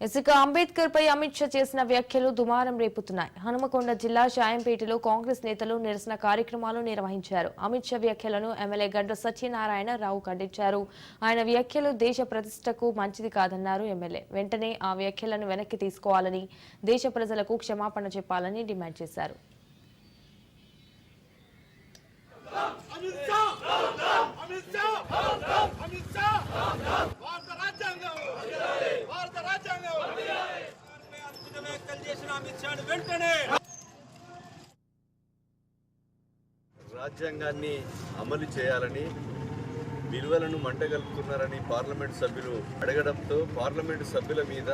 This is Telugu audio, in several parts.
ఇసుక అంబేద్కర్ పై అమిత్ షా చేసిన వ్యాఖ్యలు దుమారం రేపుతున్నాయి. హనుమకొండ జిల్లా షాయంపేటలో కాంగ్రెస్ నేతలు నిరసన కార్యక్రమాలు నిర్వహించారు. అమిత్ షా వ్యాఖ్యలను ఎమ్మెల్యే గండ్ర సత్యనారాయణ రావు ఖండించారు. ఆయన వ్యాఖ్యలు దేశ ప్రతిష్టకు మంచిది కాదన్నారు ఎమ్మెల్యే. వెంటనే ఆ వ్యాఖ్యలను వెనక్కి తీసుకోవాలని, దేశ ప్రజలకు క్షమాపణ చెప్పాలని డిమాండ్ చేశారు. రాజ్యాంగాన్ని అమలు చేయాలని విలువలను మంటగలుపుతున్నారని పార్లమెంట్ సభ్యులు అడగడంతో పార్లమెంట్ సభ్యుల మీద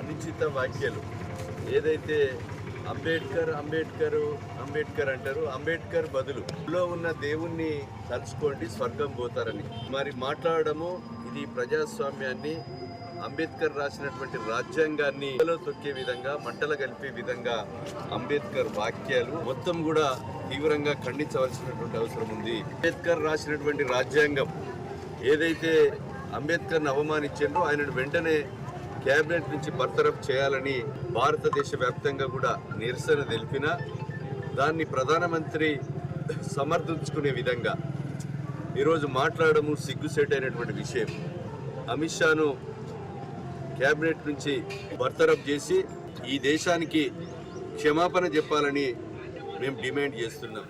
అనుచిత వ్యాఖ్యలు ఏదైతే అంబేద్కర్ అంటారు, అంబేద్కర్ బదులు ఉన్న దేవుణ్ణి తలుచుకోండి స్వర్గం పోతారని మరి మాట్లాడడము, ఇది ప్రజాస్వామ్యాన్ని అంబేద్కర్ రాసినటువంటి రాజ్యాంగాన్ని తొక్కే విధంగా మంటలు కలిపే విధంగా అంబేద్కర్ వాక్యాలు మొత్తం కూడా తీవ్రంగా ఖండించవలసినటువంటి అవసరం ఉంది. అంబేద్కర్ రాసినటువంటి రాజ్యాంగం ఏదైతే అంబేద్కర్ని అవమానించారో ఆయనను వెంటనే క్యాబినెట్ నుంచి బర్తరఫ్ చేయాలని భారతదేశ వ్యాప్తంగా కూడా నిరసన తెలిపినా దాన్ని ప్రధానమంత్రి సమర్థించుకునే విధంగా ఈరోజు మాట్లాడము సిగ్గుసేటైనటువంటి విషయం. అమిత్ షాను క్యాబినెట్ నుంచి బర్తరఫ్ చేసి ఈ దేశానికి క్షమాపణ చెప్పాలని మేము డిమాండ్ చేస్తున్నాం.